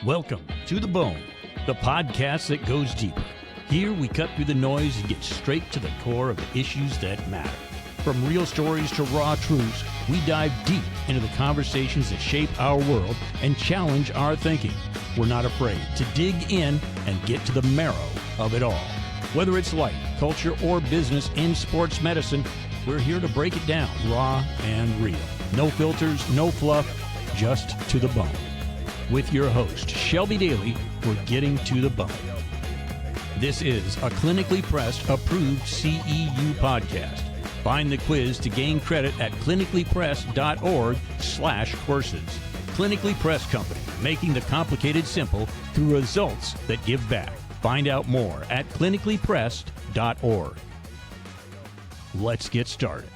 Welcome to The Bone, the podcast that goes deeper. Here we cut through the noise and get straight to the core of the issues that matter. From real stories to raw truths, we dive deep into the conversations that shape our world and challenge our thinking. We're not afraid to dig in and get to the marrow of it all. Whether it's life, culture, or business in sports medicine, we're here to break it down raw and real. No filters, no fluff, just to the bone. With your host, Shelby Daly, we're getting to the bone. This is a clinically pressed, approved CEU podcast. Find the quiz to gain credit at clinicallypressed.org/courses. Clinically Pressed Company, making the complicated simple through results that give back. Find out more at clinicallypressed.org. Let's get started.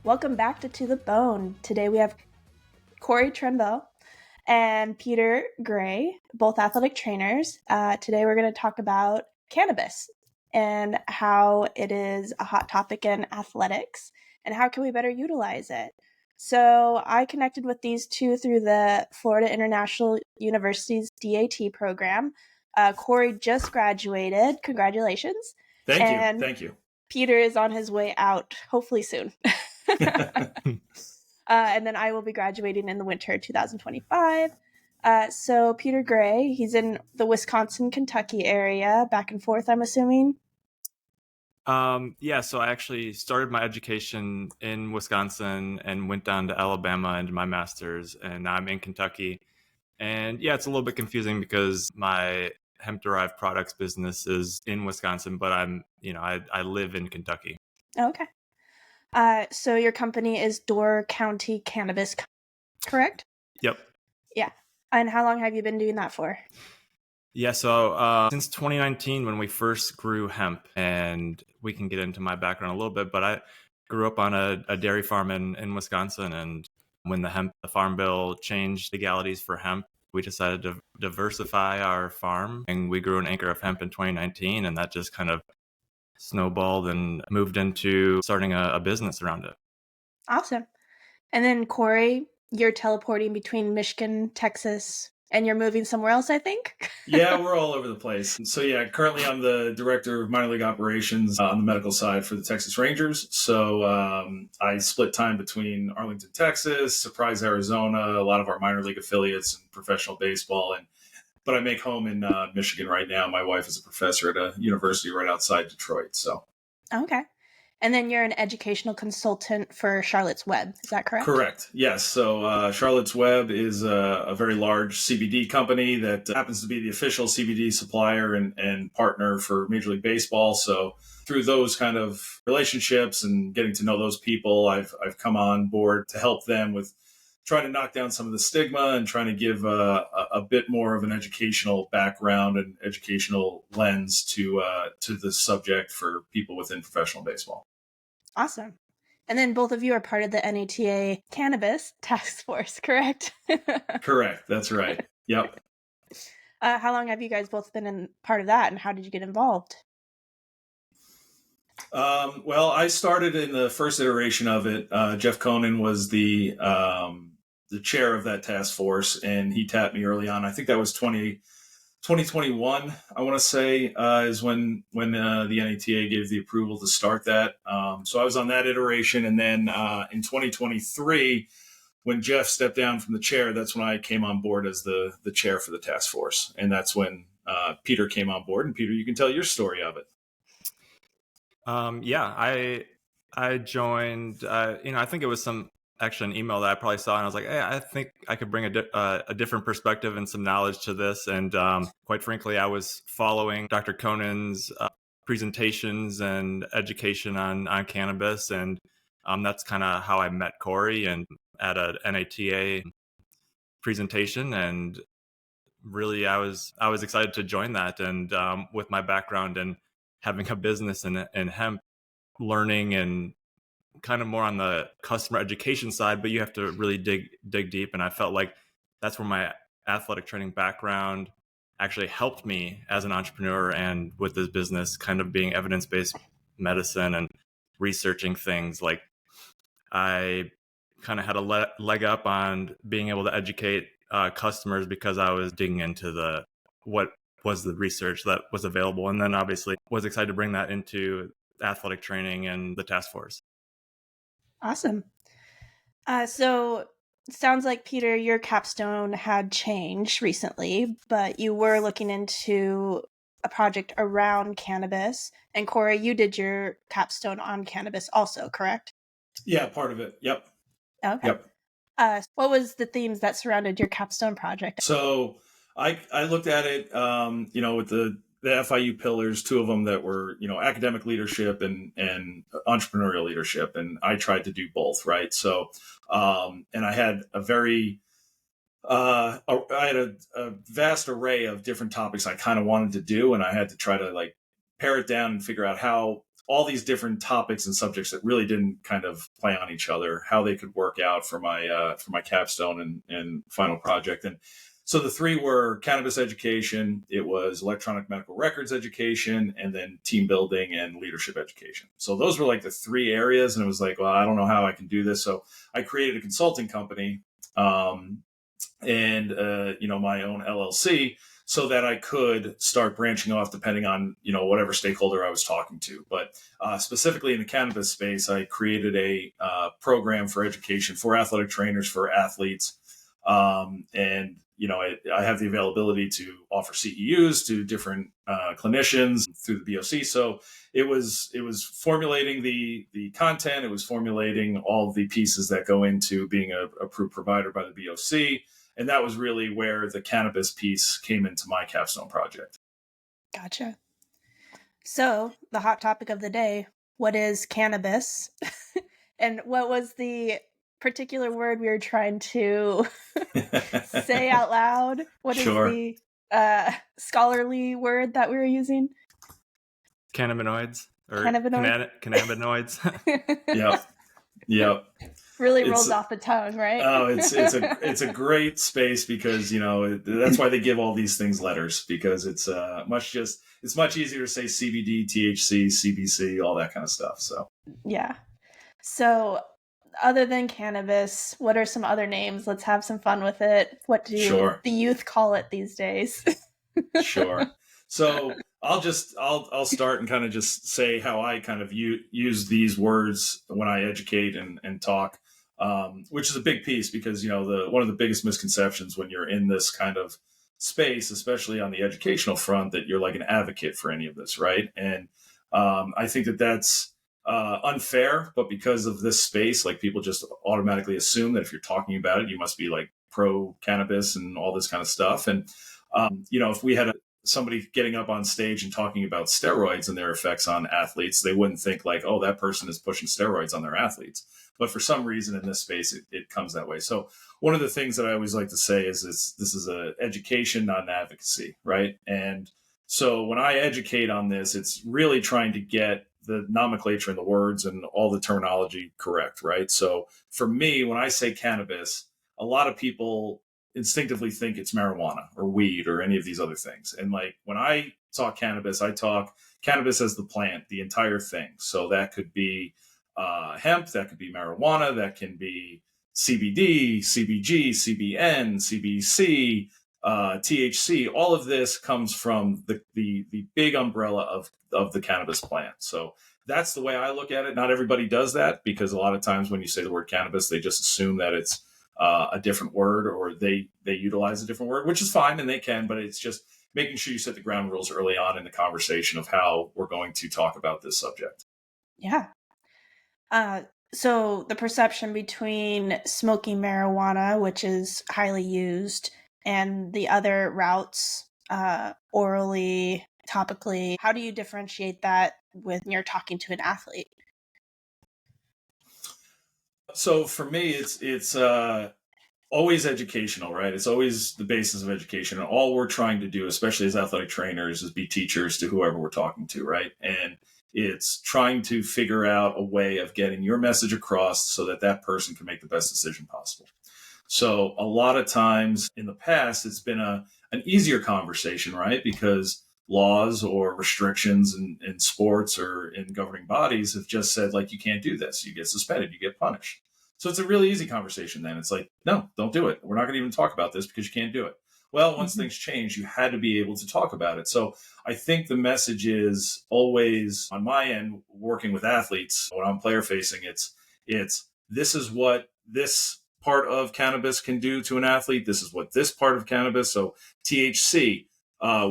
Welcome back to the Bone. Today we have Corey Tremble and Peter Gray, both athletic trainers. Today we're going to talk about cannabis and how it is a hot topic in athletics and how can we better utilize it. So I connected with these two through the Florida International University's DAT program. Corey just graduated. Congratulations. Thank you. Peter is on his way out, hopefully soon. And then I will be graduating in the winter 2025. So Peter Gray, he's in the Wisconsin, Kentucky area, back and forth, I'm assuming. So I actually started my education in Wisconsin and went down to Alabama and did my master's, and now I'm in Kentucky. And yeah, it's a little bit confusing because my hemp-derived products business is in Wisconsin, but I live in Kentucky. Okay. So your company is Door County Cannabis, correct? Yep. Yeah. And how long have you been doing that for? Yeah, so since 2019 when we first grew hemp, and we can get into my background a little bit, but I grew up on a dairy farm in Wisconsin, and when the farm bill changed legalities for hemp, we decided to diversify our farm, and we grew an acre of hemp in 2019, and that just kind of snowballed and moved into starting a business around it. Awesome. And then Corey, you're teleporting between Michigan, Texas, and you're moving somewhere else, I think? Yeah, we're all over the place. So yeah, currently I'm the director of minor league operations on the medical side for the Texas Rangers. So I split time between Arlington, Texas, Surprise, Arizona, a lot of our minor league affiliates and professional baseball. But I make home in Michigan right now. My wife is a professor at a university right outside Detroit. So okay. And then you're an educational consultant for Charlotte's Web. Is that correct? Correct. Yes. So Charlotte's Web is a very large CBD company that happens to be the official CBD supplier and partner for Major League Baseball. So through those kind of relationships and getting to know those people, I've come on board to help them with trying to knock down some of the stigma and trying to give a bit more of an educational background and educational lens to the subject for people within professional baseball. Awesome. And then both of you are part of the NATA Cannabis Task Force, correct? Correct. That's right. Yep. How long have you guys both been in part of that, and how did you get involved? Well, I started in the first iteration of it. Jeff Conan was the chair of that task force, and he tapped me early on. I think that was 2021, I want to say, is when the NATA gave the approval to start that. So I was on that iteration. And then in 2023, when Jeff stepped down from the chair, that's when I came on board as the chair for the task force. And that's when Peter came on board. And Peter, you can tell your story of it. I joined, I think it was actually an email that I probably saw, and I was like, hey, I think I could bring a different perspective and some knowledge to this. And quite frankly, I was following Dr. Conan's presentations and education on cannabis. And that's kind of how I met Corey, and at a NATA presentation. And really, I was excited to join that. And with my background and having a business in hemp, learning and kind of more on the customer education side, but you have to really dig deep. And I felt like that's where my athletic training background actually helped me as an entrepreneur, and with this business kind of being evidence-based medicine and researching things. Like I kind of had a leg up on being able to educate customers because I was digging into what was the research that was available. And then obviously was excited to bring that into athletic training and the task force. Awesome. So it sounds like, Peter, your capstone had changed recently, but you were looking into a project around cannabis. And Corey, you did your capstone on cannabis also, correct? Yeah, part of it. Yep. Okay. Yep. What was the themes that surrounded your capstone project? So I looked at it, with the FIU pillars, two of them that were, academic leadership and entrepreneurial leadership. And I tried to do both. Right. So, and I had a vast array of different topics I kind of wanted to do. And I had to try to pare it down and figure out how all these different topics and subjects that really didn't kind of play on each other, how they could work out for my capstone and final project. And so the three were cannabis education, it was electronic medical records education, and then team building and leadership education. So those were the three areas. And it was well, I don't know how I can do this. So I created a consulting company, and my own LLC, so that I could start branching off depending on whatever stakeholder I was talking to. But specifically in the cannabis space, I created a program for education for athletic trainers, for athletes, and I have the availability to offer CEUs to different clinicians through the BOC. So it was formulating the content, it was formulating all the pieces that go into being a approved provider by the BOC. And that was really where the cannabis piece came into my capstone project. Gotcha. So the hot topic of the day, what is cannabis? And what was the particular word we were trying to say out loud? What is the scholarly word that we were using? Cannabinoids. Or cannabinoids. Yep. Really rolls off the tongue, right? Oh, it's a great space because that's why they give all these things letters, because it's much easier to say CBD, THC, CBC, all that kind of stuff. So yeah. So other than cannabis, what are some other names? Let's have some fun with it. What do the youth call it these days? Sure. So I'll start and kind of just say how I kind of use these words when I educate and talk, which is a big piece because, one of the biggest misconceptions when you're in this kind of space, especially on the educational front, that you're like an advocate for any of this, right? And I think that's unfair, but because of this space, people just automatically assume that if you're talking about it, you must be pro cannabis and all this kind of stuff. And, if we had somebody getting up on stage and talking about steroids and their effects on athletes, they wouldn't think oh, that person is pushing steroids on their athletes. But for some reason in this space, it comes that way. So one of the things that I always like to say is this is a education, not an advocacy, right? And so when I educate on this, it's really trying to get the nomenclature and the words and all the terminology correct, right? So for me, when I say cannabis, a lot of people instinctively think it's marijuana or weed or any of these other things. And when I talk cannabis, I talk cannabis as the plant, the entire thing. So that could be hemp, that could be marijuana, that can be CBD, CBG, CBN, CBC, THC. All of this comes from the big umbrella of the cannabis plant. So that's the way I look at it. Not everybody does that, because a lot of times when you say the word cannabis, they just assume that it's a different word, or they utilize a different word, which is fine, and they can, but it's just making sure you set the ground rules early on in the conversation of how we're going to talk about this subject. Yeah. So the perception between smoking marijuana, which is highly used, and the other routes, orally, topically, how do you differentiate that when you're talking to an athlete? So for me, it's always educational, right? It's always the basis of education. And all we're trying to do, especially as athletic trainers, is be teachers to whoever we're talking to, right? And it's trying to figure out a way of getting your message across so that that person can make the best decision possible. So a lot of times in the past, it's been an easier conversation, right? Because laws or restrictions in sports or in governing bodies have just said, you can't do this. You get suspended, you get punished. So it's a really easy conversation then. It's like, no, don't do it. We're not going to even talk about this because you can't do it. Well, once things change, you had to be able to talk about it. So I think the message is always on my end, working with athletes, when I'm player facing, it's this is what this part of cannabis can do to an athlete. This is what this part of cannabis. So THC,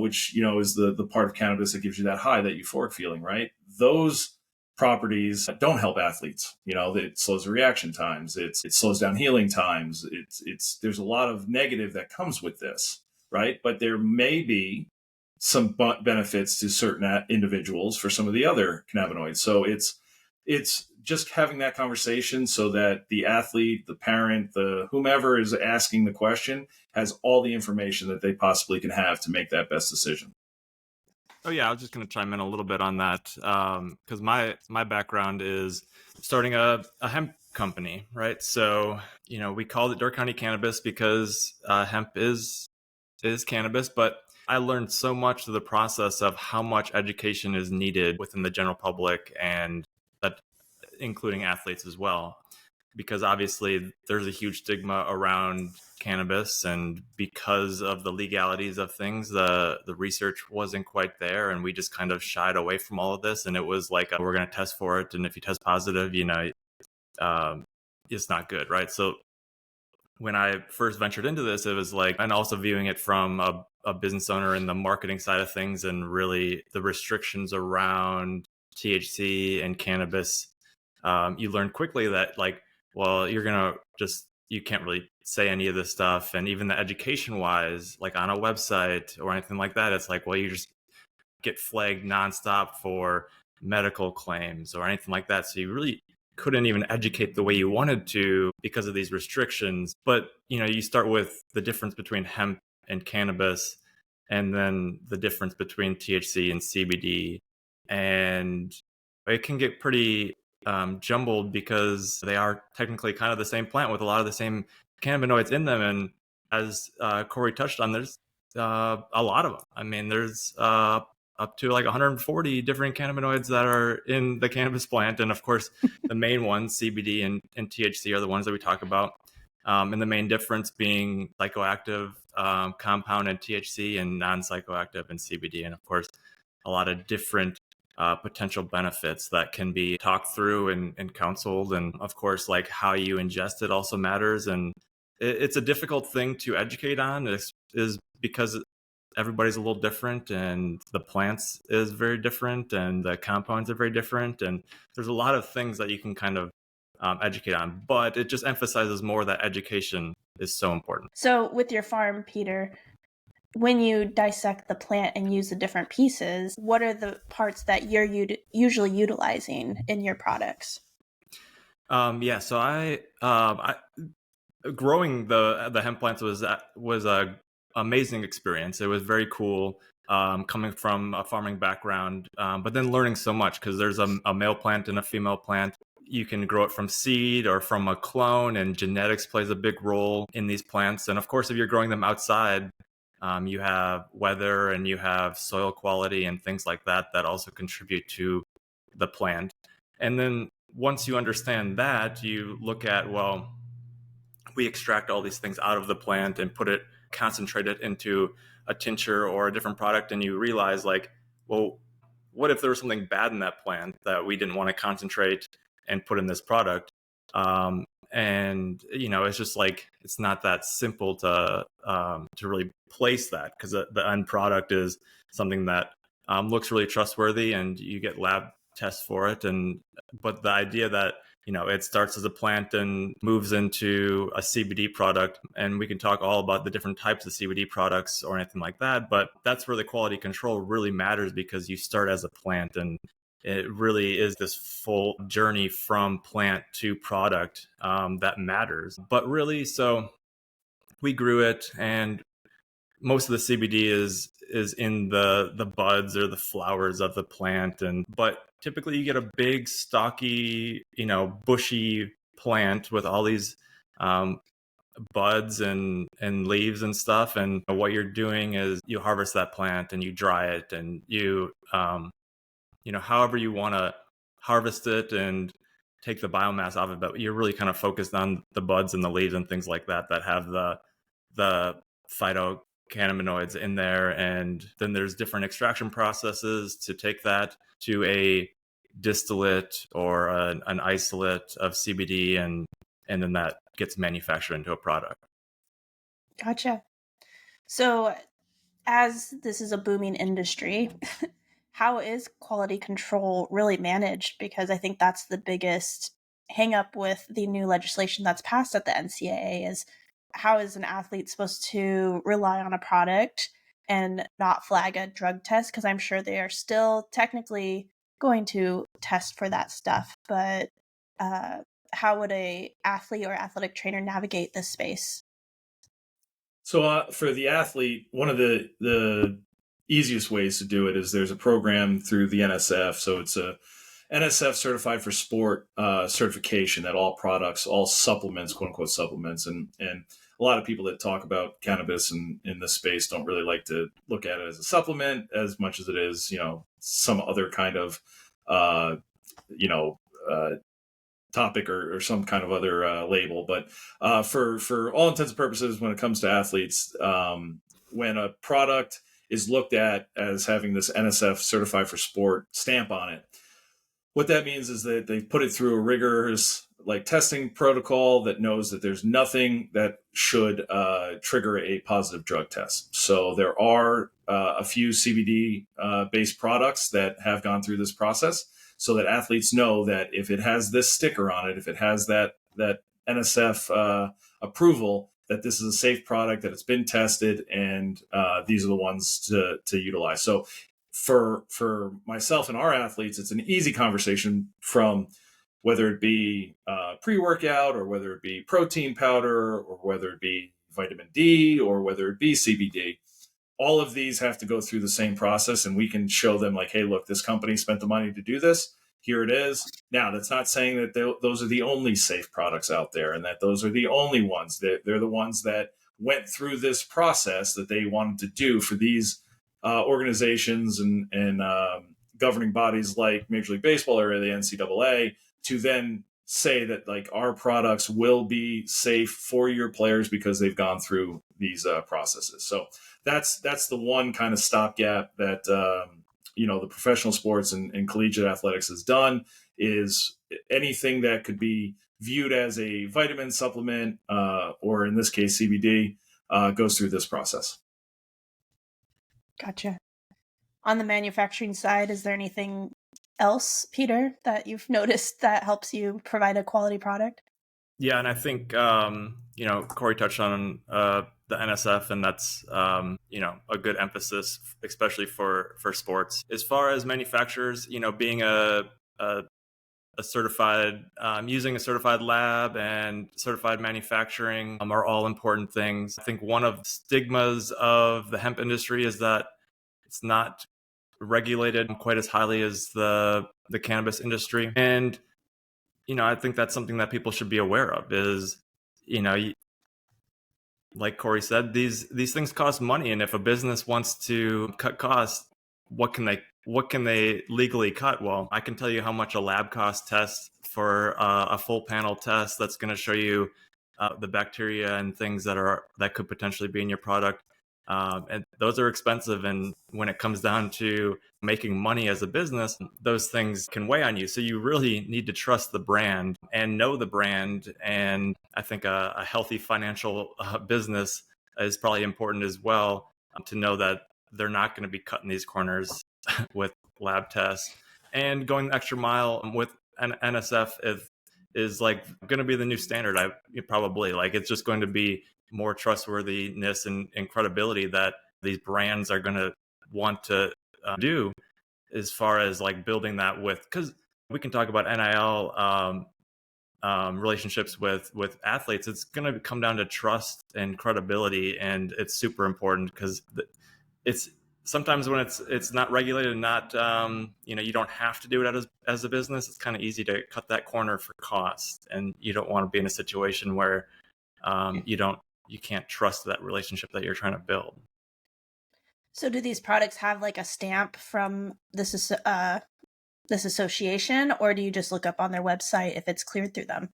which, is the part of cannabis that gives you that high, that euphoric feeling, right? Those properties don't help athletes. It slows the reaction times. It slows down healing times. There's a lot of negative that comes with this, right? But there may be some benefits to certain individuals for some of the other cannabinoids. So it's just having that conversation so that the athlete, the parent, the whomever is asking the question has all the information that they possibly can have to make that best decision. Oh yeah, I was just going to chime in a little bit on that because my background is starting a hemp company, right? So we called it Door County Cannabis because hemp is cannabis, but I learned so much through the process of how much education is needed within the general public, and that including athletes as well, because obviously there's a huge stigma around cannabis, and because of the legalities of things, the research wasn't quite there, and we just kind of shied away from all of this. And it was like, we're going to test for it, and if you test positive, it's not good, right? So when I first ventured into this, it was like, and also viewing it from a business owner in the marketing side of things, and really the restrictions around THC and cannabis, you learn quickly that you can't really say any of this stuff. And even the education wise, like on a website or anything like that, it's like, well, you just get flagged nonstop for medical claims or anything like that. So you really couldn't even educate the way you wanted to because of these restrictions. But, you start with the difference between hemp and cannabis, and then the difference between THC and CBD. And it can get pretty jumbled because they are technically kind of the same plant with a lot of the same cannabinoids in them. And as Corey touched on, there's a lot of them. I mean, there's up to like 140 different cannabinoids that are in the cannabis plant. And of course, the main ones, CBD and THC, are the ones that we talk about. And the main difference being psychoactive compound in THC and non-psychoactive in CBD. And of course, a lot of different potential benefits that can be talked through and counseled. And of course, like how you ingest it also matters. And it's a difficult thing to educate on, is because everybody's a little different, and the plants is very different, and the compounds are very different. And there's a lot of things that you can kind of educate on, but it just emphasizes more that education is so important. So with your farm, Peter, when you dissect the plant and use the different pieces, what are the parts that you're usually utilizing in your products? So I growing the hemp plants was a amazing experience. It was very cool coming from a farming background, but then learning so much, because there's a male plant and a female plant. You can grow it from seed or from a clone, and genetics plays a big role in these plants. And of course, if you're growing them outside, you have weather and you have soil quality and things like that also contribute to the plant. And then once you understand that, you look at, well, we extract all these things out of the plant and concentrate it into a tincture or a different product. And you realize, like, well, what if there was something bad in that plant that we didn't want to concentrate and put in this product? And it's just like, it's not that simple to really place that, because the end product is something that looks really trustworthy, and you get lab tests for it. But the idea that it starts as a plant and moves into a CBD product, and we can talk all about the different types of CBD products or anything like that, but that's where the quality control really matters, because you start as a plant, and it really is this full journey from plant to product that matters. But really, so we grew it, and most of the CBD is in the buds or the flowers of the plant. But typically you get a big, stocky, bushy plant with all these buds and leaves and stuff. And what you're doing is you harvest that plant and you dry it, and you however you want to harvest it. And take the biomass off of it, but you're really kind of focused on the buds and the leaves and things like that have the phytocannabinoids in there. And then there's different extraction processes to take that to a distillate or an isolate of CBD, and then that gets manufactured into a product. Gotcha. So, as this is a booming industry, how is quality control really managed? Because I think that's the biggest hang up with the new legislation that's passed at the NCAA is how is an athlete supposed to rely on a product and not flag a drug test? Because I'm sure they are still technically going to test for that stuff, but how would a athlete or athletic trainer navigate this space? So for the athlete, one of the easiest ways to do it is there's a program through the NSF. So it's a NSF certified for sport certification that all products, all supplements, quote unquote supplements, and a lot of people that talk about cannabis in this space don't really like to look at it as a supplement as much as it is, some other kind of, topic or some kind of other label. But for all intents and purposes, when it comes to athletes, when a product is looked at as having this NSF certified for sport stamp on it, what that means is that they put it through a rigorous testing protocol that knows that there's nothing that should trigger a positive drug test. So there are a few CBD based products that have gone through this process, so that athletes know that if it has this sticker on it, if it has that NSF approval, that this is a safe product, that it's been tested, and these are the ones to utilize. So for myself and our athletes, it's an easy conversation from whether it be pre-workout or whether it be protein powder or whether it be vitamin D or whether it be CBD. All of these have to go through the same process, and we can show them hey, look, this company spent the money to do this. Here it is. Now, that's not saying that those are the only safe products out there and that those are the only ones. They're the ones that went through this process that they wanted to do for these organizations and governing bodies like Major League Baseball or the NCAA to then say that our products will be safe for your players because they've gone through these processes. So that's the one kind of stopgap that the professional sports and collegiate athletics has done, is anything that could be viewed as a vitamin supplement or in this case CBD goes through this process. Gotcha. On the manufacturing side, is there anything else, Peter, that you've noticed that helps you provide a quality product? Yeah, and I think Corey touched on the NSF, and that's a good emphasis, especially for sports. As far as manufacturers, being a certified, using a certified lab and certified manufacturing are all important things. I think one of the stigmas of the hemp industry is that it's not regulated quite as highly as the cannabis industry, and I think that's something that people should be aware of. Is like Corey said, these things cost money, and if a business wants to cut costs, what can they legally cut? Well, I can tell you how much a lab cost test for a full panel test that's going to show you the bacteria and things that could potentially be in your product. And those are expensive. And when it comes down to making money as a business, those things can weigh on you. So you really need to trust the brand and know the brand. And I think a healthy financial business is probably important as well, to know that they're not going to be cutting these corners with lab tests. And going the extra mile with an NSF is going to be the new standard. Probably it's just going to be more trustworthiness and credibility that these brands are going to want to do, as far as building that with, because we can talk about NIL relationships with athletes. It's going to come down to trust and credibility, and it's super important because it's sometimes when it's not regulated and not you don't have to do it as a business. It's kind of easy to cut that corner for cost, and you don't want to be in a situation where you can't trust that relationship that you're trying to build. So do these products have a stamp from this is this association, or do you just look up on their website if it's cleared through them?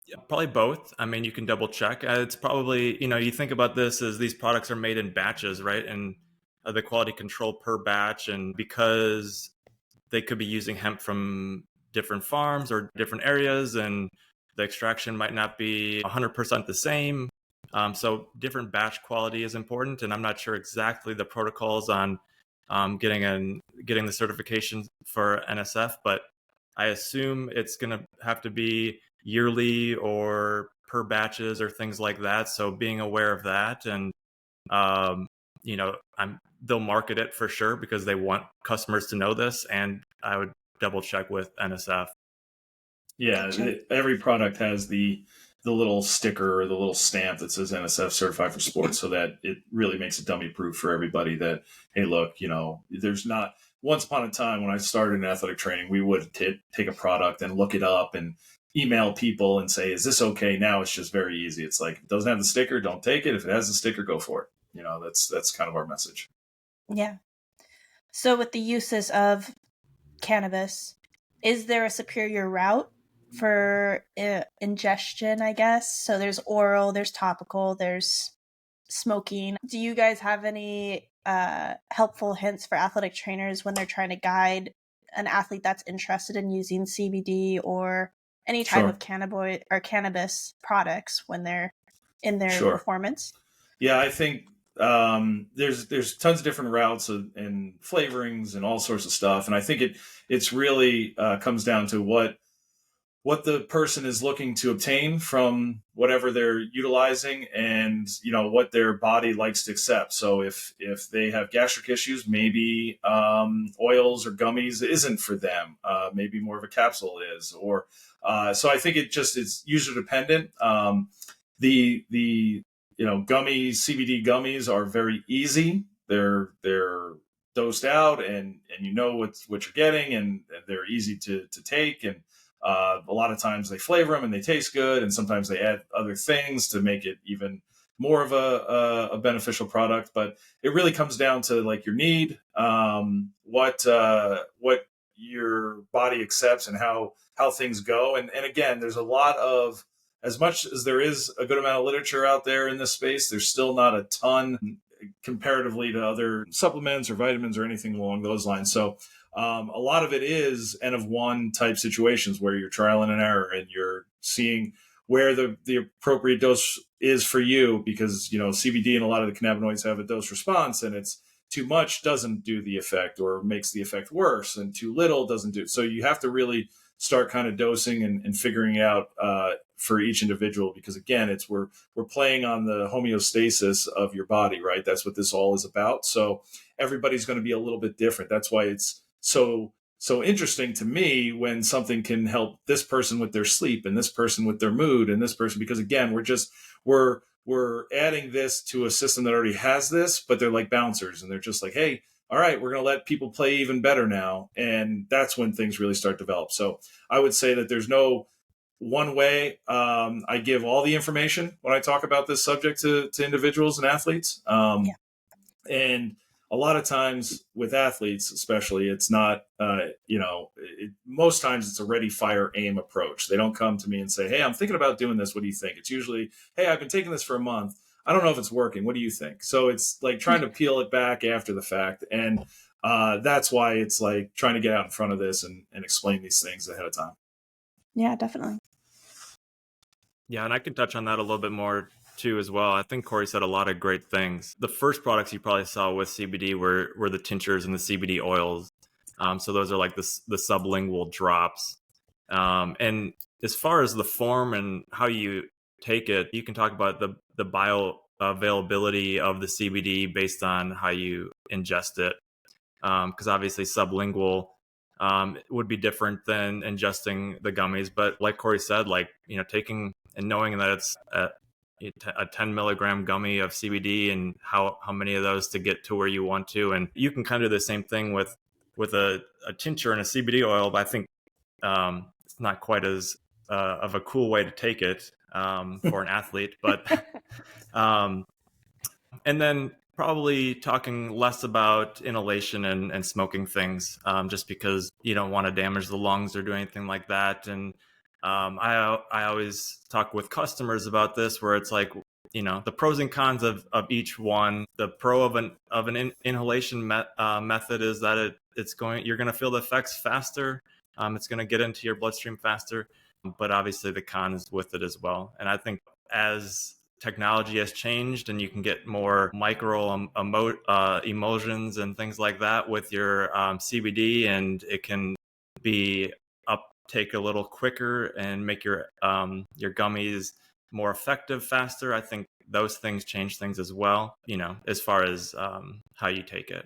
Yeah, probably both. I mean, you can double check. It's probably, you think about this as these products are made in batches, right? And the quality control per batch. And because they could be using hemp from different farms or different areas, and the extraction might not be 100% the same. So different batch quality is important. And I'm not sure exactly the protocols on getting the certification for NSF, but I assume it's going to have to be yearly or per batches or things like that. So being aware of that, and um, they'll market it for sure because they want customers to know this. And I would double check with NSF. Yeah, Gotcha. every product has the little sticker or the little stamp that says NSF certified for sports, so that it really makes it dummy proof for everybody that, hey, look, there's not. Once upon a time when I started in athletic training, we would take a product and look it up and email people and say, is this okay? Now it's just very easy. It's like, if it doesn't have the sticker, don't take it. If it has the sticker, go for it. That's kind of our message. Yeah. So with the uses of cannabis, is there a superior route for ingestion, I guess? So there's oral, there's topical, there's smoking. Do you guys have any helpful hints for athletic trainers when they're trying to guide an athlete that's interested in using CBD or any type of cannabinoid or cannabis products when they're in their performance? Yeah, I think there's tons of different routes and flavorings and all sorts of stuff, and I think it's really comes down to what the person is looking to obtain from whatever they're utilizing, and what their body likes to accept. So if they have gastric issues, maybe oils or gummies isn't for them. Maybe more of a capsule is, or so I think it's user dependent. The CBD gummies are very easy. They're dosed out, and what you're getting, and they're easy to take. And a lot of times they flavor them and they taste good, and sometimes they add other things to make it even more of a beneficial product. But it really comes down to like your need, what your body accepts, and how things go. And again, there's a lot of, as much as there is a good amount of literature out there in this space, there's still not a ton comparatively to other supplements or vitamins or anything along those lines. So a lot of it is N of one type situations where you're trial and error, and you're seeing where the appropriate dose is for you, because CBD and a lot of the cannabinoids have a dose response, and it's too much doesn't do the effect or makes the effect worse, and too little doesn't do. So you have to really start kind of dosing and figuring out for each individual, because again, we're playing on the homeostasis of your body, right? That's what this all is about. So everybody's going to be a little bit different. That's why it's so interesting to me when something can help this person with their sleep, and this person with their mood, and this person, because again, we're adding this to a system that already has this, but they're like bouncers, and they're just like, hey, all right, we're going to let people play even better now. And that's when things really start to develop. So I would say that there's no one way. I give all the information when I talk about this subject to individuals and athletes. And a lot of times with athletes, especially, it's not, most times it's a ready, fire, aim approach. They don't come to me and say, hey, I'm thinking about doing this. What do you think? It's usually, hey, I've been taking this for a month. I don't know if it's working. What do you think? So it's like trying to peel it back after the fact. And that's why it's like trying to get out in front of this and explain these things ahead of time. Yeah, definitely. Yeah, and I can touch on that a little bit more too as well. I think Corey said a lot of great things. The first products you probably saw with CBD were the tinctures and the CBD oils. So those are like the sublingual drops. And as far as the form and how you take it, you can talk about the bioavailability of the CBD based on how you ingest it. Because obviously sublingual would be different than ingesting the gummies. But like Corey said, taking and knowing that it's a 10 milligram gummy of CBD, and how many of those to get to where you want to. And you can kind of do the same thing with a tincture and a CBD oil, but I think it's not quite as of a cool way to take it for an athlete. But and then probably talking less about inhalation and smoking things, just because you don't want to damage the lungs or do anything like that. And I always talk with customers about this, where it's like, the pros and cons of each one. The pro of an inhalation method is that you're going to feel the effects faster. It's going to get into your bloodstream faster, but obviously the cons with it as well. And I think as technology has changed and you can get more micro emulsions and things like that with your CBD, and it can be uptake a little quicker and make your gummies more effective faster. I think those things change things as well, as far as how you take it.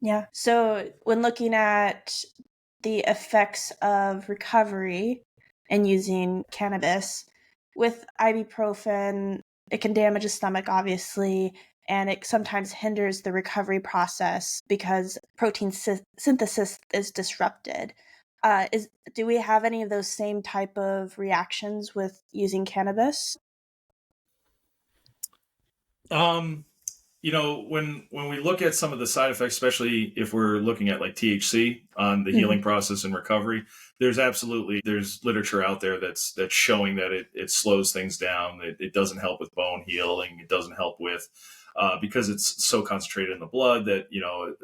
Yeah. So when looking at the effects of recovery and using cannabis, with ibuprofen, it can damage the stomach, obviously, and it sometimes hinders the recovery process because protein synthesis is disrupted. Do we have any of those same type of reactions with using cannabis? When we look at some of the side effects, especially if we're looking at like THC on the healing process and recovery, there's literature out there that's showing that it slows things down. It doesn't help with bone healing. It doesn't help with because it's so concentrated in the blood that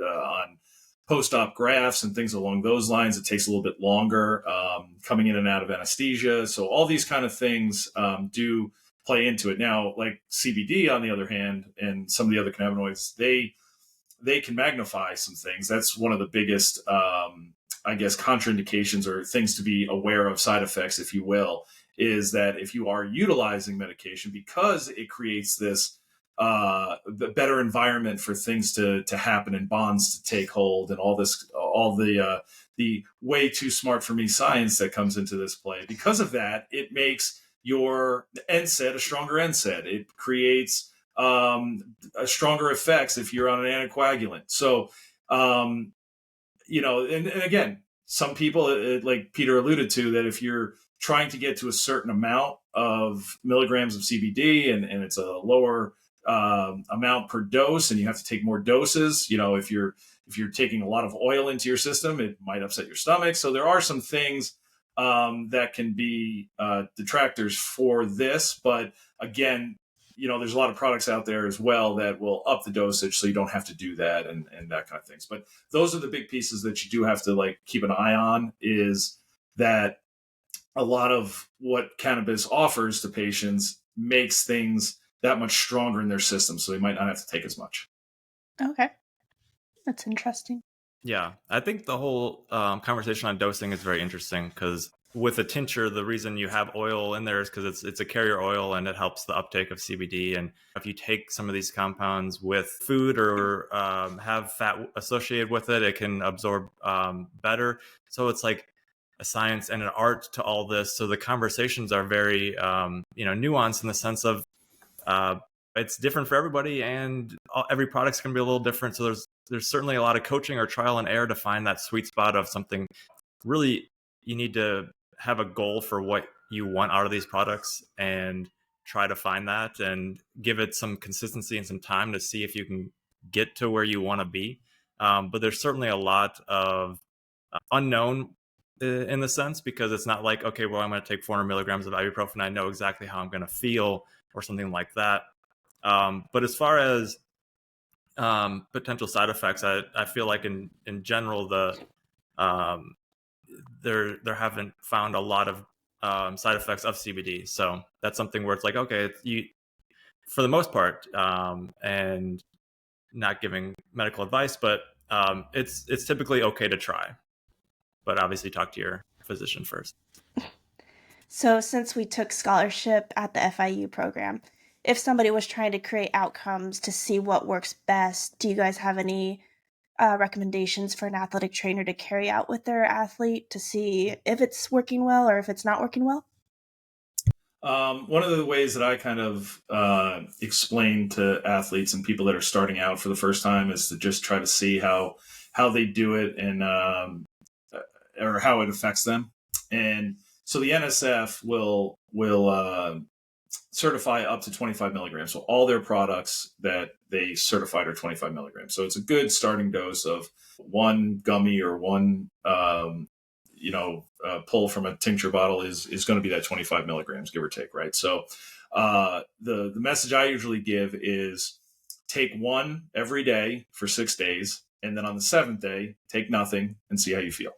on post-op grafts and things along those lines, it takes a little bit longer coming in and out of anesthesia. So all these kind of things do play into it. Now, like CBD, on the other hand, and some of the other cannabinoids, they can magnify some things. That's one of the biggest, contraindications or things to be aware of, side effects, if you will, is that if you are utilizing medication, because it creates this the better environment for things to happen and bonds to take hold and all the way too smart for me science that comes into this play. Because of that, it makes your NSAID a stronger NSAID. It creates a stronger effects if you're on an anticoagulant. So, and again, some people, like Peter alluded to, that if you're trying to get to a certain amount of milligrams of CBD and it's a lower amount per dose and you have to take more doses, if you're taking a lot of oil into your system, it might upset your stomach. So there are some things that can be detractors for this. But again, there's a lot of products out there as well that will up the dosage so you don't have to do that and that kind of things. But those are the big pieces that you do have to keep an eye on, is that a lot of what cannabis offers to patients makes things that much stronger in their system. So they might not have to take as much. Okay. That's interesting. Yeah, I think the whole conversation on dosing is very interesting, because with a tincture, the reason you have oil in there is because it's a carrier oil and it helps the uptake of CBD. And if you take some of these compounds with food or have fat associated with it, it can absorb better. So it's like a science and an art to all this. So the conversations are very nuanced in the sense of it's different for everybody, and every product's going to be a little different. So there's certainly a lot of coaching or trial and error to find that sweet spot of something. Really, you need to have a goal for what you want out of these products and try to find that and give it some consistency and some time to see if you can get to where you want to be. But there's certainly a lot of unknown in the sense, because it's not like, okay, well, I'm going to take 400 milligrams of ibuprofen, I know exactly how I'm going to feel or something like that. But as far as potential side effects, I feel like in general, there haven't found a lot of side effects of CBD. So that's something where it's like, okay, for the most part, and not giving medical advice, but it's typically okay to try. But obviously talk to your physician first. So since we took scholarship at the FIU program, if somebody was trying to create outcomes to see what works best, do you guys have any recommendations for an athletic trainer to carry out with their athlete to see if it's working well or if it's not working well? One of the ways that I kind of explain to athletes and people that are starting out for the first time is to just try to see how they do it and or how it affects them. And so the NSF will certify up to 25 milligrams. So all their products that they certified are 25 milligrams. So it's a good starting dose of one gummy or one, pull from a tincture bottle is going to be that 25 milligrams, give or take, right? So the message I usually give is take one every day for 6 days. And then on the 7th day, take nothing and see how you feel.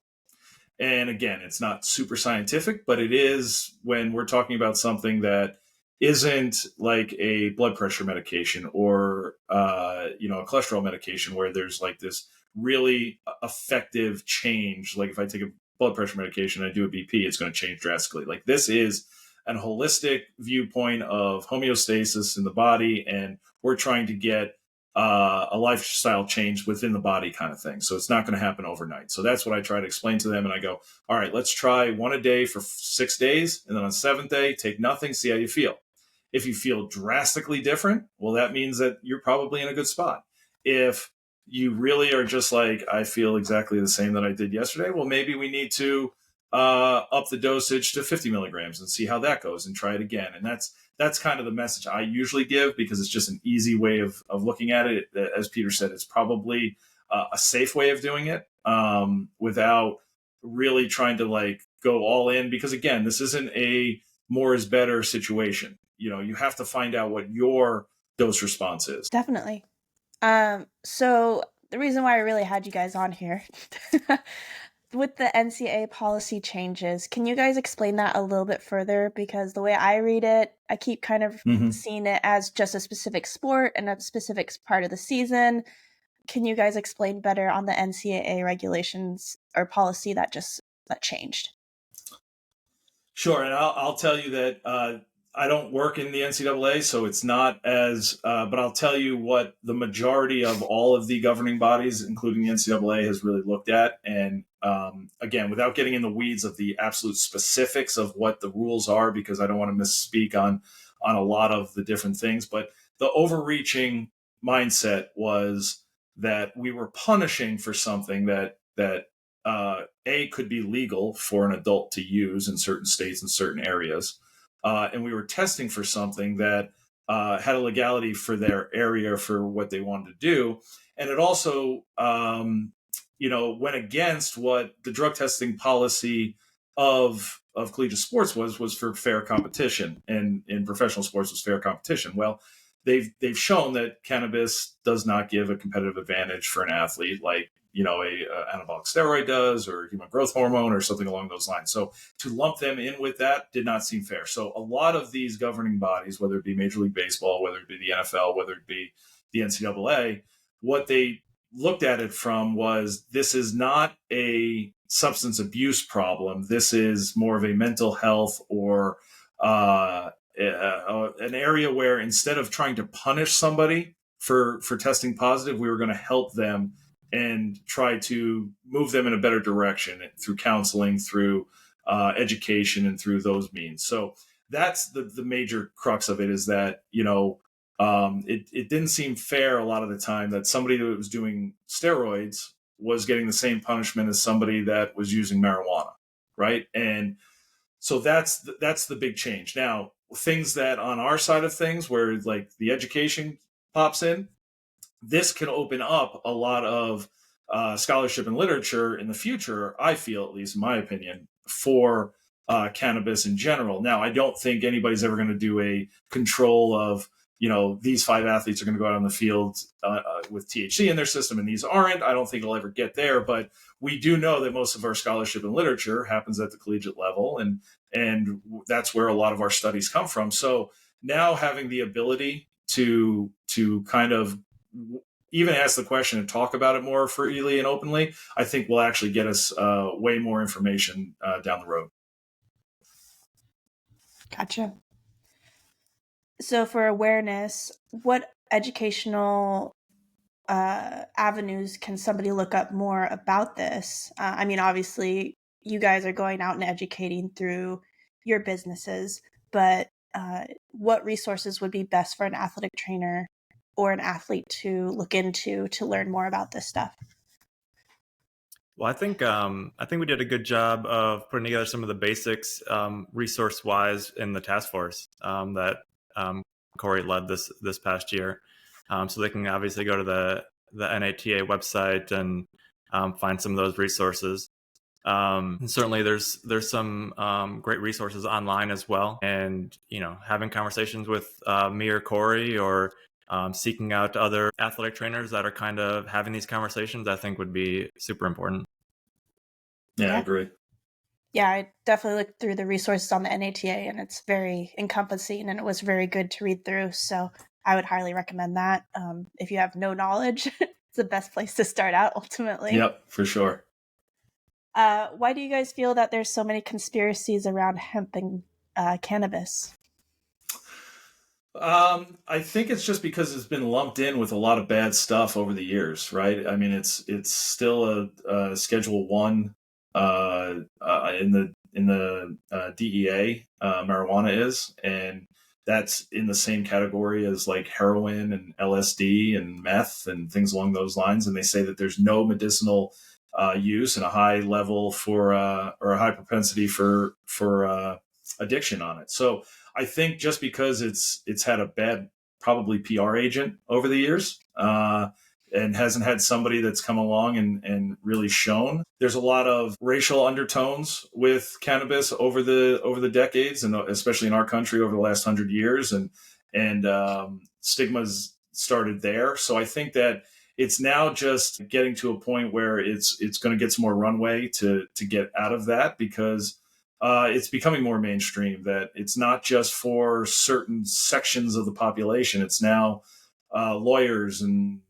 And again, it's not super scientific, but it is when we're talking about something that isn't like a blood pressure medication or a cholesterol medication where there's like this really effective change. Like if I take a blood pressure medication, I do a BP, it's going to change drastically. Like this is an holistic viewpoint of homeostasis in the body, and we're trying to get a lifestyle change within the body kind of thing. So it's not going to happen overnight. So that's what I try to explain to them. And I go, all right, let's try one a day for 6 days. And then on the 7th day, take nothing, see how you feel. If you feel drastically different, well, that means that you're probably in a good spot. If you really are just like, I feel exactly the same that I did yesterday, well, maybe we need to up the dosage to 50 milligrams and see how that goes and try it again. And that's kind of the message I usually give, because it's just an easy way of looking at it. As Peter said, it's probably a safe way of doing it without really trying to like go all in, because again, this isn't a more is better situation. You have to find out what your dose response is. Definitely. So the reason why I really had you guys on here with the NCAA policy changes, can you guys explain that a little bit further? Because the way I read it, I keep kind of seeing it as just a specific sport and a specific part of the season. Can you guys explain better on the NCAA regulations or policy that changed? Sure. And I'll tell you that I don't work in the NCAA, so it's not as, but I'll tell you what the majority of all of the governing bodies, including the NCAA, has really looked at. And again, without getting in the weeds of the absolute specifics of what the rules are, because I don't want to misspeak on a lot of the different things, but the overreaching mindset was that we were punishing for something that could be legal for an adult to use in certain states and certain areas. And we were testing for something that had a legality for their area for what they wanted to do. And it also, went against what the drug testing policy of collegiate sports was for fair competition, and in professional sports was fair competition. Well, they've shown that cannabis does not give a competitive advantage for an athlete like a anabolic steroid does, or human growth hormone, or something along those lines. So to lump them in with that did not seem fair. So a lot of these governing bodies, whether it be Major League Baseball, whether it be the NFL, whether it be the NCAA, what they looked at it from was, this is not a substance abuse problem. This is more of a mental health or an area where instead of trying to punish somebody for testing positive, we were going to help them and try to move them in a better direction through counseling, through education, and through those means. So that's the major crux of it, is that, it didn't seem fair a lot of the time that somebody that was doing steroids was getting the same punishment as somebody that was using marijuana, right? And so that's the big change. Now, things that on our side of things, where like the education pops in, this can open up a lot of scholarship and literature in the future, I feel, at least in my opinion, for cannabis in general. Now, I don't think anybody's ever going to do a control of, these 5 athletes are going to go out on the field with THC in their system and these aren't. I don't think it'll ever get there, but we do know that most of our scholarship and literature happens at the collegiate level, and that's where a lot of our studies come from. So now having the ability to kind of even ask the question and talk about it more freely and openly, I think will actually get us way more information down the road. Gotcha. So for awareness, what educational avenues can somebody look up more about this? I mean, obviously, you guys are going out and educating through your businesses, but what resources would be best for an athletic trainer or an athlete to look into to learn more about this stuff? Well, I think we did a good job of putting together some of the basics, resource-wise, in the task force that Corey led this past year. So they can obviously go to the NATA website and find some of those resources. And certainly, there's some great resources online as well. And having conversations with me or Corey, or seeking out other athletic trainers that are kind of having these conversations, I think would be super important. Yeah, I agree. Yeah, I definitely looked through the resources on the NATA, and it's very encompassing, and it was very good to read through. So I would highly recommend that. If you have no knowledge, it's the best place to start out, ultimately. Yep, for sure. Why do you guys feel that there's so many conspiracies around hemp and cannabis? I think it's just because it's been lumped in with a lot of bad stuff over the years, right? I mean, it's still a Schedule 1 in the DEA. Marijuana is, and that's in the same category as like heroin and LSD and meth and things along those lines. And they say that there's no medicinal use and a high level for or a high propensity for addiction on it. So I think just because it's had a bad probably PR agent over the years, and hasn't had somebody that's come along and really shown. There's a lot of racial undertones with cannabis over the decades, and especially in our country over the last 100 years, and stigmas started there. So I think that it's now just getting to a point where it's going to get some more runway to get out of that, because it's becoming more mainstream, that it's not just for certain sections of the population. It's now lawyers and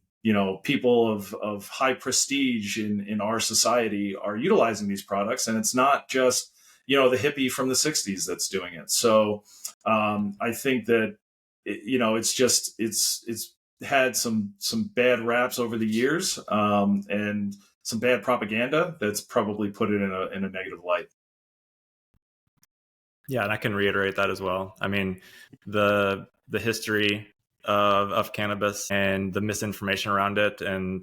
people of high prestige in our society are utilizing these products, and it's not just the hippie from the 60s that's doing it. So I think that it's had some bad raps over the years, and some bad propaganda that's probably put it in a negative light. Yeah, and I can reiterate that as well. I mean, the history of cannabis and the misinformation around it, and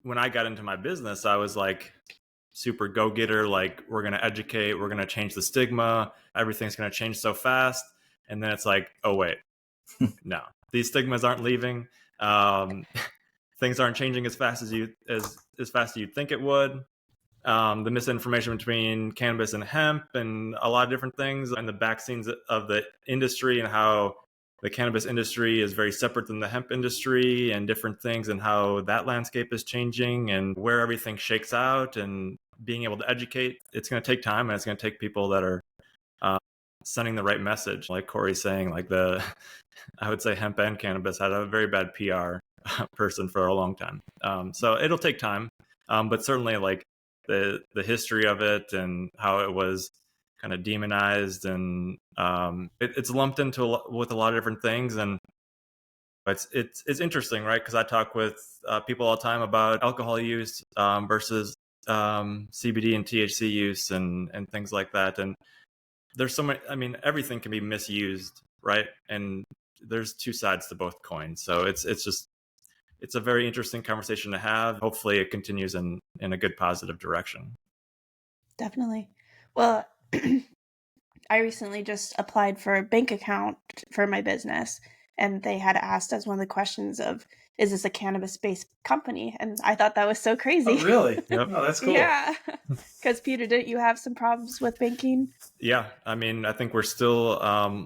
when I got into my business, I was like super go-getter, like, we're going to educate, we're going to change the stigma, everything's going to change so fast. And then it's like, oh wait, no, these stigmas aren't leaving. Things aren't changing as fast as you'd think it would. The misinformation between cannabis and hemp and a lot of different things, and the back scenes of the industry, and how the cannabis industry is very separate than the hemp industry, and different things, and how that landscape is changing, and where everything shakes out, and being able to educate. It's going to take time, and it's going to take people that are sending the right message. Like Corey's saying, like I would say hemp and cannabis had a very bad PR person for a long time. So it'll take time, but certainly like the history of it and how it was kind of demonized, and it's lumped into with a lot of different things, and it's interesting, right? Because I talk with people all the time about alcohol use versus CBD and THC use and things like that, and there's so many. I mean, everything can be misused, right? And there's two sides to both coins, so it's a very interesting conversation to have. Hopefully it continues in a good, positive direction. Definitely. Well, I recently just applied for a bank account for my business, and they had asked as one of the questions of, is this a cannabis-based company? And I thought that was so crazy. Oh, really? Yep. Oh, that's cool. Yeah. Because Peter, didn't you have some problems with banking? Yeah. I mean, I think we're still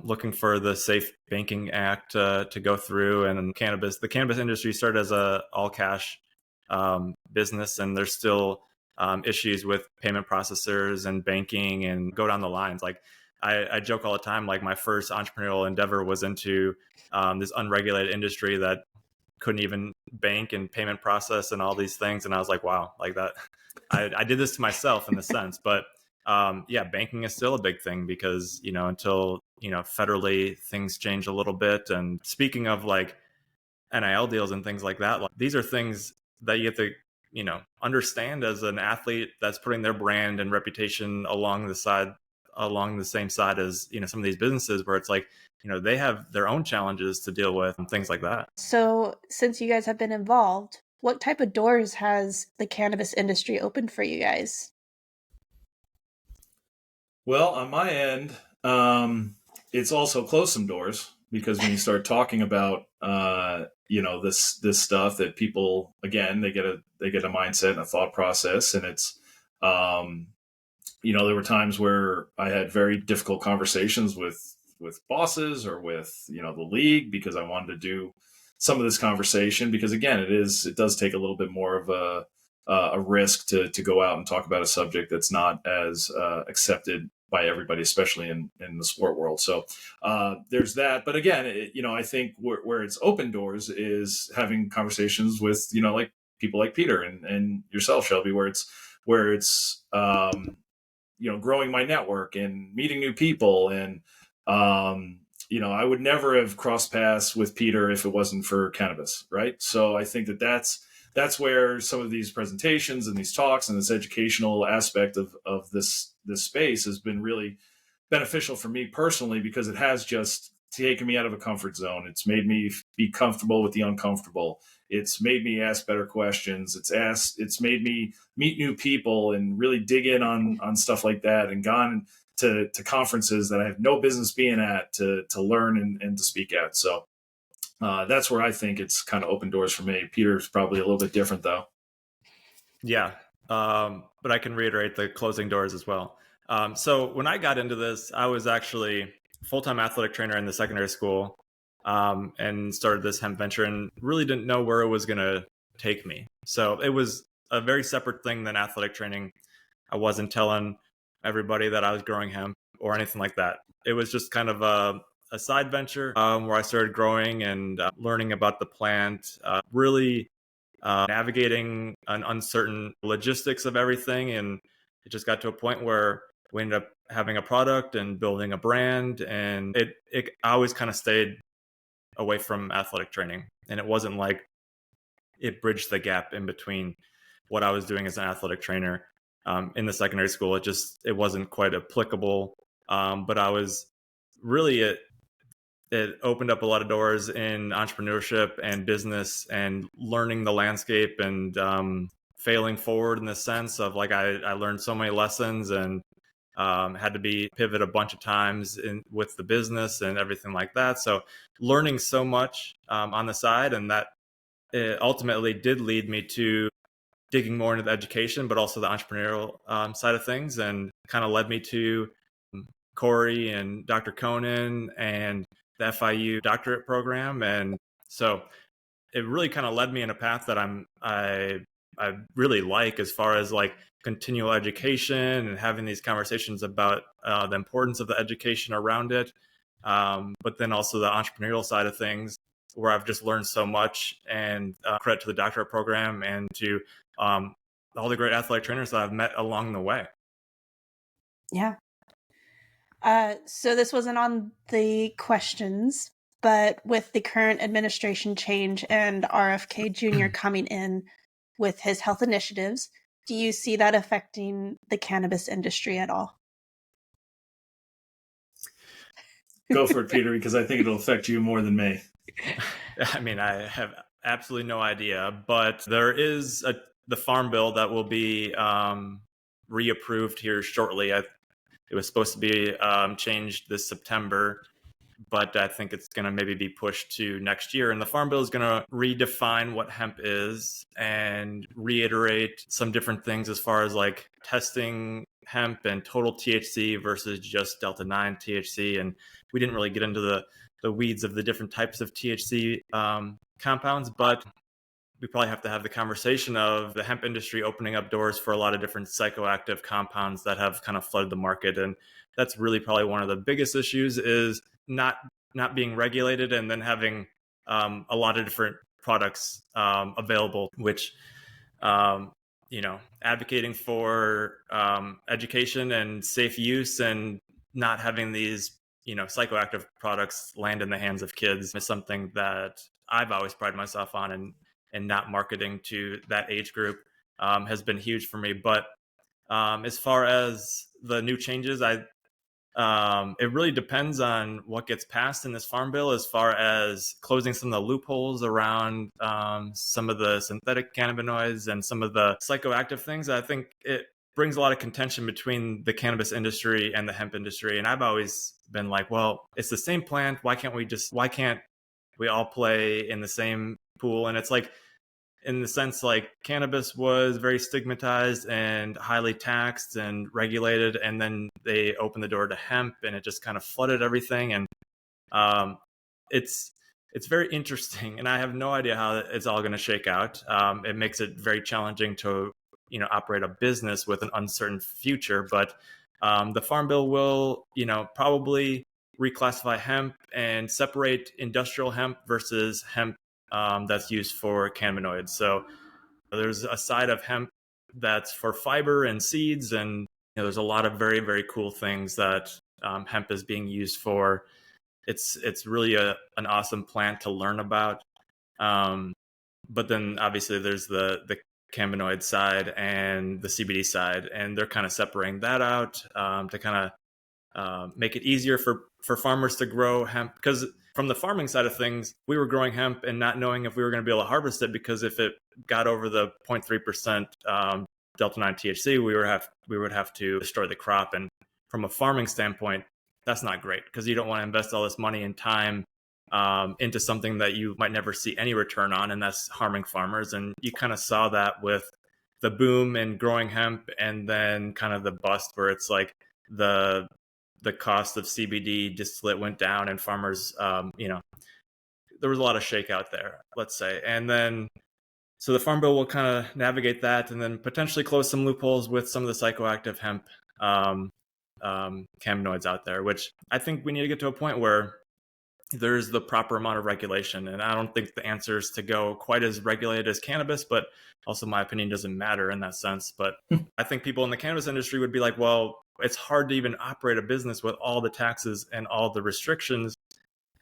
looking for the Safe Banking Act to go through, and the cannabis industry started as a all cash business, and there's still issues with payment processors and banking, and go down the lines. Like I joke all the time, like my first entrepreneurial endeavor was into this unregulated industry that couldn't even bank and payment process and all these things. And I was like, wow, like that, I did this to myself in a sense. But yeah, banking is still a big thing, because, until, federally things change a little bit. And speaking of like NIL deals and things like that, like, these are things that you have to, understand as an athlete that's putting their brand and reputation along the same side as, some of these businesses, where it's like, they have their own challenges to deal with and things like that. So since you guys have been involved, What type of doors has the cannabis industry opened for you guys? Well, on my end, it's also closed some doors because when you start talking about this stuff that people, again, they get a mindset and a thought process, and it's there were times where I had very difficult conversations with bosses or with the league because I wanted to do some of this conversation because again it does take a little bit more of a risk to go out and talk about a subject that's not as accepted by everybody, especially in the sport world. So there's that. But again, I think where it's open doors is having conversations with like people like Peter and yourself, Shelby, where it's growing my network and meeting new people. And, I would never have crossed paths with Peter if it wasn't for cannabis. Right. So I think that's where some of these presentations and these talks and this educational aspect of this space has been really beneficial for me personally, because it has just taken me out of a comfort zone. It's made me be comfortable with the uncomfortable. It's made me ask better questions. It's made me meet new people and really dig in on stuff like that, and gone to conferences that I have no business being at to learn and to speak at. So that's where I think it's kind of opened doors for me. Peter's probably a little bit different though. Yeah. But I can reiterate the closing doors as well. So when I got into this, I was actually a full-time athletic trainer in the secondary school, and started this hemp venture and really didn't know where it was going to take me. So it was a very separate thing than athletic training. I wasn't telling everybody that I was growing hemp or anything like that. It was just kind of a side venture where I started growing and learning about the plant, really navigating an uncertain logistics of everything. And it just got to a point where we ended up having a product and building a brand. And I always kind of stayed away from athletic training. And it wasn't like it bridged the gap in between what I was doing as an athletic trainer in the secondary school. It wasn't quite applicable. But I was really, it opened up a lot of doors in entrepreneurship and business and learning the landscape and failing forward in the sense of like I learned so many lessons and had to pivot a bunch of times with the business and everything like that. So learning so much on the side, and that it ultimately did lead me to digging more into the education, but also the entrepreneurial side of things, and kind of led me to Corey and Dr. Conan and the FIU doctorate program. And so it really kind of led me in a path that I really like, as far as like continual education and having these conversations about the importance of the education around it. But then also the entrepreneurial side of things, where I've just learned so much, and credit to the doctorate program and to all the great athletic trainers that I've met along the way. Yeah. So this wasn't on the questions, but with the current administration change and RFK Jr. coming in with his health initiatives, do you see that affecting the cannabis industry at all? Go for it, Peter, because I think it'll affect you more than me. I mean, I have absolutely no idea, but there is the farm bill that will be reapproved here shortly. It was supposed to be changed this September, but I think it's going to maybe be pushed to next year. And the farm bill is going to redefine what hemp is and reiterate some different things as far as like testing hemp and total THC versus just Delta 9 THC. And we didn't really get into the weeds of the different types of THC compounds, but we probably have to have the conversation of the hemp industry opening up doors for a lot of different psychoactive compounds that have kind of flooded the market. And that's really probably one of the biggest issues, is not being regulated and then having a lot of different products available, which, advocating for education and safe use and not having these, psychoactive products land in the hands of kids is something that I've always prided myself on, and not marketing to that age group has been huge for me. But as far as the new changes, it really depends on what gets passed in this farm bill as far as closing some of the loopholes around some of the synthetic cannabinoids and some of the psychoactive things. I think it brings a lot of contention between the cannabis industry and the hemp industry. And I've always been like, well, it's the same plant. Why can't we all play in the same pool? And it's like, in the sense, like, cannabis was very stigmatized and highly taxed and regulated, and then they opened the door to hemp, and it just kind of flooded everything. And it's very interesting, and I have no idea how it's all going to shake out. It makes it very challenging to operate a business with an uncertain future. But the Farm Bill will probably reclassify hemp and separate industrial hemp versus hemp that's used for cannabinoids. So there's a side of hemp that's for fiber and seeds, and there's a lot of very, very cool things that hemp is being used for. It's really an awesome plant to learn about. But then obviously there's the cannabinoid side and the CBD side, and they're kind of separating that out to kind of make it easier for farmers to grow hemp. Because from the farming side of things, we were growing hemp and not knowing if we were going to be able to harvest it, because if it got over the 0.3% Delta 9 THC, we would have to destroy the crop. And from a farming standpoint, that's not great, because you don't want to invest all this money and time into something that you might never see any return on, and that's harming farmers. And you kind of saw that with the boom in growing hemp, and then kind of the bust where it's like the cost of CBD distillate went down, and farmers, there was a lot of shakeout there, let's say. And then, so the Farm Bill will kind of navigate that, and then potentially close some loopholes with some of the psychoactive hemp cannabinoids out there, which I think we need to get to a point where there's the proper amount of regulation. And I don't think the answer is to go quite as regulated as cannabis, but also my opinion doesn't matter in that sense. But I think people in the cannabis industry would be like, well, it's hard to even operate a business with all the taxes and all the restrictions.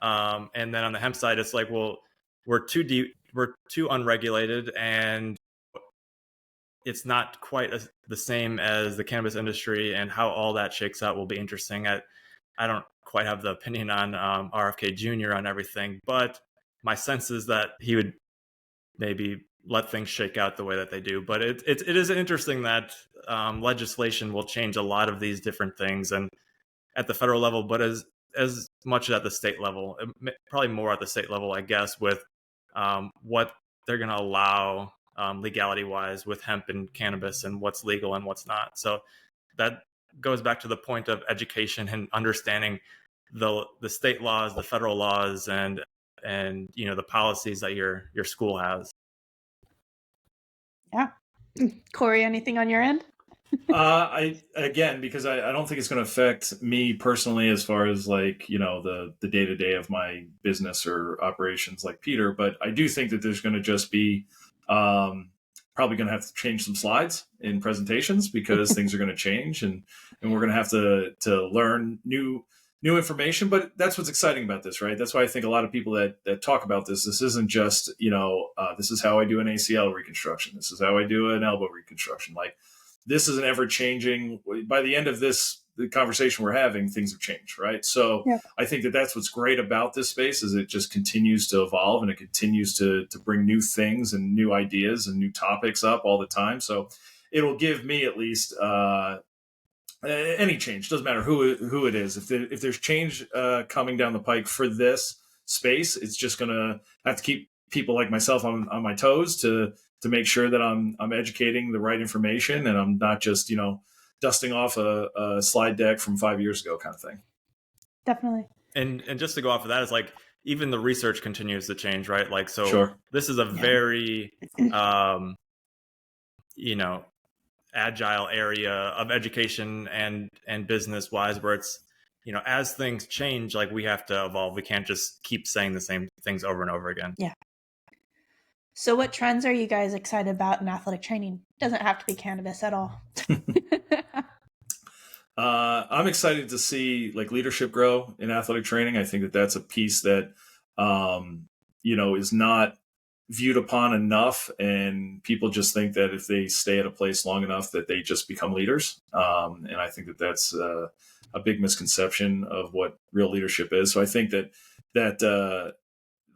And then on the hemp side, it's like, well, we're too deep, we're too unregulated, and it's not quite the same as the cannabis industry. And how all that shakes out will be interesting. I don't quite have the opinion on RFK Jr. on everything, but my sense is that he would maybe let things shake out the way that they do. But it is interesting that legislation will change a lot of these different things, and at the federal level, but as much at the state level, probably more at the state level, I guess, with what they're going to allow legality wise with hemp and cannabis, and what's legal and what's not. So that goes back to the point of education and understanding the state laws, the federal laws, and the policies that your school has. Yeah. Corey, anything on your end? Because I don't think it's going to affect me personally as far as like, the day-to-day of my business or operations like Peter, but I do think that there's going to just be probably going to have to change some slides in presentations, because things are going to change, and we're going to have to learn new information. But that's what's exciting about this, right? That's why I think a lot of people that talk about this isn't just, this is how I do an ACL reconstruction. This is how I do an elbow reconstruction. Like, this is an ever changing, by the end of the conversation we're having, things have changed, right? So yeah. I think that that's what's great about this space, is it just continues to evolve, and it continues to bring new things and new ideas and new topics up all the time. So it'll give me at least any change, doesn't matter who it is. If there's change coming down the pike for this space, it's just going to have to keep people like myself on my toes to make sure that I'm educating the right information, and I'm not just, dusting off a slide deck from 5 years ago kind of thing. Definitely. And just to go off of that, is like, even the research continues to change, right? Like, so sure. This is a very, agile area of education and business wise, where it's, as things change, like, we have to evolve. We can't just keep saying the same things over and over again. Yeah. So what trends are you guys excited about in athletic training? Doesn't have to be cannabis at all. I'm excited to see like leadership grow in athletic training. I think that that's a piece that, is not viewed upon enough, and people just think that if they stay at a place long enough that they just become leaders. And I think that that's a big misconception of what real leadership is. So I think that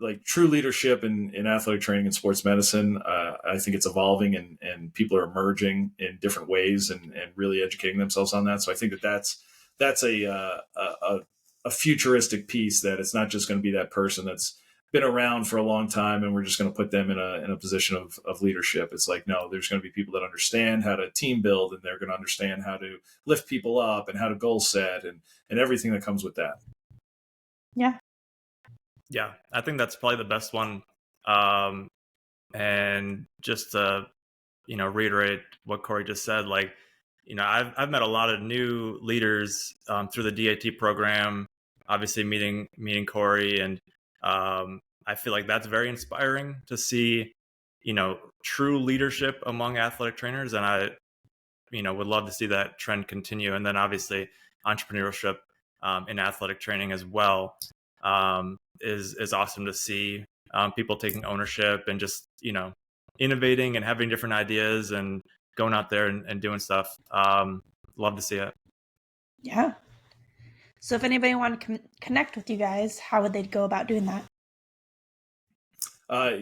like true leadership in athletic training and sports medicine, I think it's evolving and people are emerging in different ways and really educating themselves on that. So I think that's a futuristic piece, that it's not just going to be that person that's been around for a long time and we're just going to put them in a position of leadership. It's like, no, there's going to be people that understand how to team build, and they're going to understand how to lift people up and how to goal set and everything that comes with that. Yeah. Yeah, I think that's probably the best one. And just to, reiterate what Corey just said, like, I've met a lot of new leaders through the DAT program, obviously meeting Corey, and I feel like that's very inspiring to see, true leadership among athletic trainers. And I, would love to see that trend continue. And then obviously entrepreneurship in athletic training as well is awesome to see. People taking ownership and just, innovating and having different ideas and going out there and doing stuff. Love to see it. Yeah. So if anybody wanted to connect with you guys, how would they go about doing that?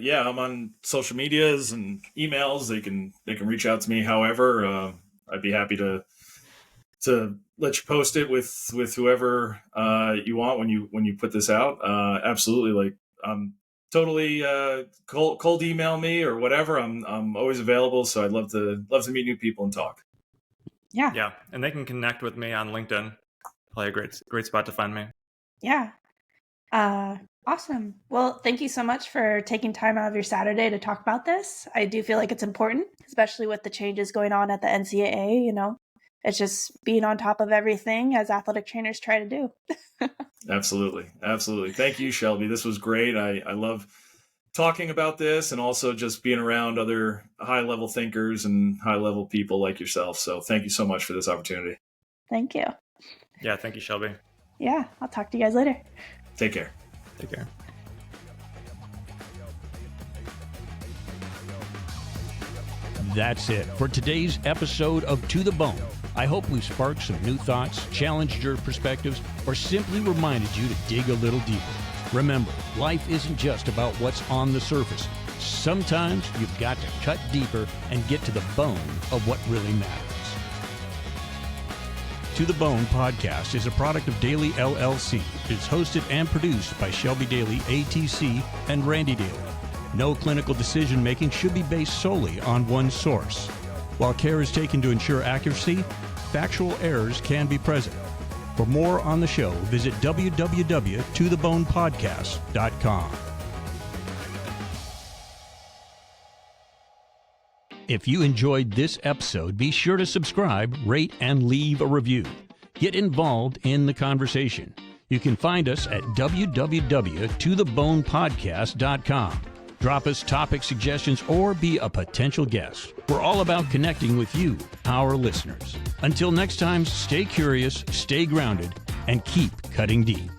Yeah, I'm on social medias and emails. They can reach out to me. However, I'd be happy to let you post it with whoever you want when you put this out. Absolutely. Like, totally cold email me or whatever. I'm always available. So I'd love to meet new people and talk. Yeah. Yeah. And they can connect with me on LinkedIn. Probably a great spot to find me. Yeah. Awesome. Well, thank you so much for taking time out of your Saturday to talk about this. I do feel like it's important, especially with the changes going on at the NCAA, It's just being on top of everything as athletic trainers try to do. Absolutely. Thank you, Shelby. This was great. I love talking about this and also just being around other high-level thinkers and high-level people like yourself. So thank you so much for this opportunity. Thank you. Yeah, thank you, Shelby. Yeah, I'll talk to you guys later. Take care. Take care. That's it for today's episode of To The Bone. I hope we've sparked some new thoughts, challenged your perspectives, or simply reminded you to dig a little deeper. Remember, life isn't just about what's on the surface. Sometimes you've got to cut deeper and get to the bone of what really matters. To The Bone podcast is a product of Daily LLC. It's hosted and produced by Shelby Daly, ATC, and Randy Daly. No clinical decision-making should be based solely on one source. While care is taken to ensure accuracy, factual errors can be present. For more on the show, visit www.tothebonepodcast.com. If you enjoyed this episode, be sure to subscribe, rate, and leave a review. Get involved in the conversation. You can find us at www.tothebonepodcast.com. Drop us topic suggestions or be a potential guest. We're all about connecting with you, our listeners. Until next time, stay curious, stay grounded, and keep cutting deep.